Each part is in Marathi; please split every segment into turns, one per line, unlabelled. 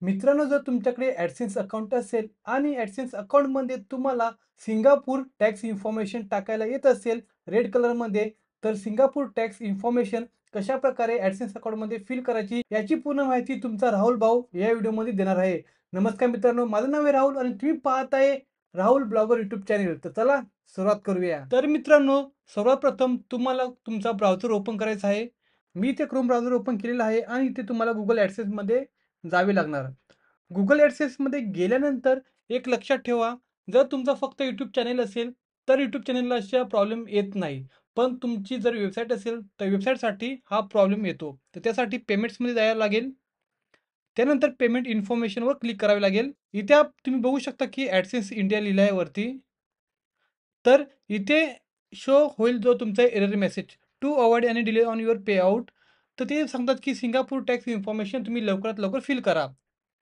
मित्रांनो, जर तुमच्याकडे AdSense अकाउंट असेल आणि AdSense अकाउंटमध्ये तुम्हाला सिंगापूर टॅक्स इन्फॉर्मेशन टाकायला येत असेल रेड कलरमध्ये, तर सिंगापूर टॅक्स इन्फॉर्मेशन कशाप्रकारे AdSense अकाउंटमध्ये फिल करायची याची पूर्ण माहिती तुमचा राहुल भाऊ या व्हिडिओमध्ये देणार आहे. नमस्कार मित्रांनो, माझं नाव आहे राहुल आणि तुम्ही पाहत आहे राहुल ब्लॉगर यूट्यूब चॅनल. तर चला सुरुवात करूया. तर मित्रांनो, सर्वात प्रथम तुम्हाला तुमचा ब्राउझर ओपन करायचा आहे. मी ते क्रोम ब्राउझर ओपन केलेलं आहे आणि इथे तुम्हाला Google AdSenseमध्ये जावे लागणार. Google AdSenseमध्ये गेल्यानंतर एक लक्षात ठेवा, जर तुमचा फक्त YouTube चॅनल असेल, तर YouTube चॅनलला अशा प्रॉब्लेम येत नाही. पण तुमची जर वेबसाईट असेल, तर वेबसाईटसाठी हा प्रॉब्लेम येतो. तर त्यासाठी पेमेंट्समध्ये जायला लागेल. त्यानंतर पेमेंट इन्फॉर्मेशनवर क्लिक करावे लागेल. इथे तुम्ही बघू शकता की AdSense इंडिया लिहिलं आहे वरती. तर इथे शो होईल जो तुमचा error message to avoid any delay on your payout. तर ते सांगतात की सिंगापूर टॅक्स इन्फॉर्मेशन तुम्ही लवकरात लवकर फिल करा.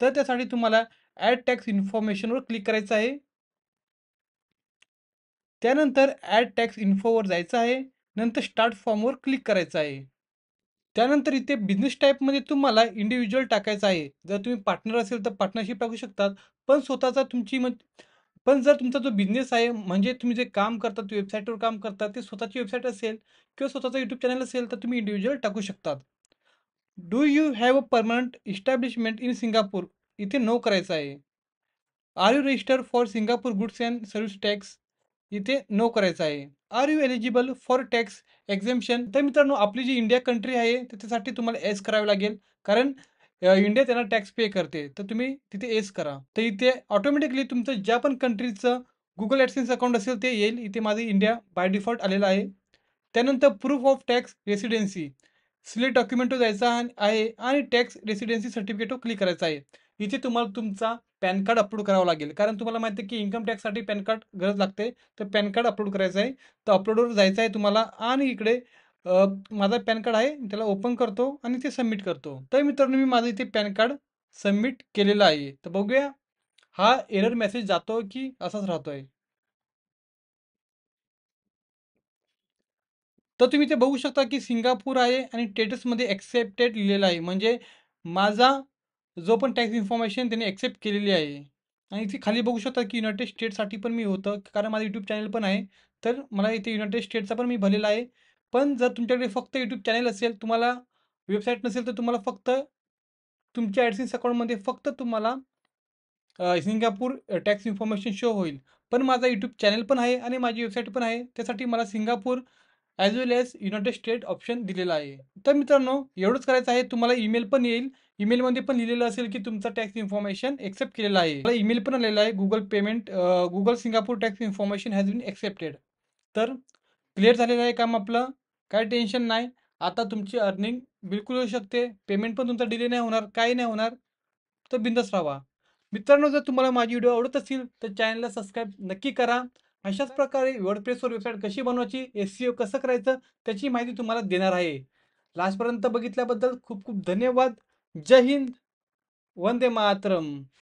तर त्यासाठी तुम्हाला ॲड टॅक्स इन्फॉर्मेशनवर क्लिक करायचं आहे. त्यानंतर ॲड टॅक्स इन्फोवर जायचं आहे. नंतर स्टार्ट फॉर्मवर क्लिक करायचं आहे. त्यानंतर इथे बिझनेस टाईपमध्ये तुम्हाला इंडिव्हिज्युअल टाकायचं आहे. जर तुम्ही पार्टनर असेल तर पार्टनरशिप टाकू शकतात. पण स्वतःचा तुमची पण जर तुमचा जो बिझनेस आहे म्हणजे तुम्ही जे काम करतात, वेबसाईटवर काम करतात, ते स्वतःची वेबसाईट असेल किंवा स्वतःचा यूट्यूब चॅनल असेल, तर तुम्ही इंडिव्हिज्युअल टाकू शकतात. Do you have a permanent establishment in Singapore? इथे नो करायचं आहे. Are you register for Singapore goods and service tax? इथे नो करायचं आहे. Are you eligible for tax exemption? तर मित्रांनो, आपली जी इंडिया कंट्री आहे तर त्यासाठी तुम्हाला एस करावे लागेल, कारण इंडिया त्यांना टॅक्स पे करते. तर तुम्ही तिथे एस करा. तर इथे ऑटोमॅटिकली तुमचं ज्या पण कंट्रीचं गुगल ॲडसेन्स अकाउंट असेल ते येईल. इथे माझं इंडिया बाय डिफॉल्ट आलेलं आहे. त्यानंतर proof of tax residency select डॉक्युमेंटवर जायचा आहे आणि टॅक्स रेसिडेन्सी सर्टिफिकेटवर क्लिक करायचं आहे. इथे तुम्हाला तुमचा पॅन कार्ड अपलोड करावं लागेल, कारण तुम्हाला माहिती आहे की इन्कम टॅक्ससाठी पॅन कार्ड गरज लागते. तर पॅन कार्ड अपलोड करायचं आहे. तर अपलोडवर जायचं आहे तुम्हाला आणि इकडे माझा पॅन कार्ड आहे त्याला ओपन करतो आणि ते सबमिट करतो. तर मित्रांनो, मी माझं इथे पॅन कार्ड सबमिट केलेलं आहे. तर बघूया हा एरर मेसेज जातो की असाच राहतोय. तर तुम्ही ते बघू शकता की सिंगापूर आहे आणि स्टेटसमध्ये एक्सेप्टेड लिहिलेलं आहे. म्हणजे माझा जो पण टॅक्स इन्फॉर्मेशन त्यांनी एक्सेप्ट केलेली आहे. आणि इथे खाली बघू शकता की युनायटेड स्टेट्ससाठी पण मी होतं, कारण माझं यूट्यूब चॅनल पण आहे. तर मला इथे युनायटेड स्टेट्सचा पण मी भरलेला आहे. पण जर तुमच्याकडे फक्त यूट्यूब चॅनल असेल, तुम्हाला वेबसाईट नसेल, तर तुम्हाला फक्त तुमच्या ॲडसेन्स अकाउंटमध्ये फक्त तुम्हाला सिंगापूर टॅक्स इन्फॉर्मेशन शो होईल. पण माझा यूट्यूब चॅनल पण आहे आणि माझी वेबसाईट पण आहे. त्यासाठी मला सिंगापूर ॲज वेल ॲज युनायटेड स्टेट ऑप्शन दिलेला आहे. तर मित्रांनो, एवढंच करायचं आहे. तुम्हाला ईमेल पण येईल. ईमेलमध्ये पण लिहिलेलं असेल की तुमचा टॅक्स इन्फॉर्मेशन एक्सेप्ट केलेला आहे. मला ईमेल पण आलेला आहे. Google Singapore tax information has been accepted. तर क्लिअर झालेलं आहे काम आपलं. काय टेन्शन नाही. आता तुमची अर्निंग बिलकुल होऊ शकते. पेमेंट पण तुमचा डिले नाही होणार, काही नाही होणार. तर बिंदास राहावा. मित्रांनो, जर तुम्हाला माझी व्हिडिओ आवडत असतील तर चॅनलला सबस्क्राईब नक्की करा. अशाच प्रकारे वर्डप्रेसवर वेबसाईट कशी बनवायची, SEO कसं करायचं त्याची माहिती तुम्हाला देणार आहे. लास्टपर्यंत बघितल्याबद्दल खूप खूप धन्यवाद. जय हिंद. वंदे मातरम.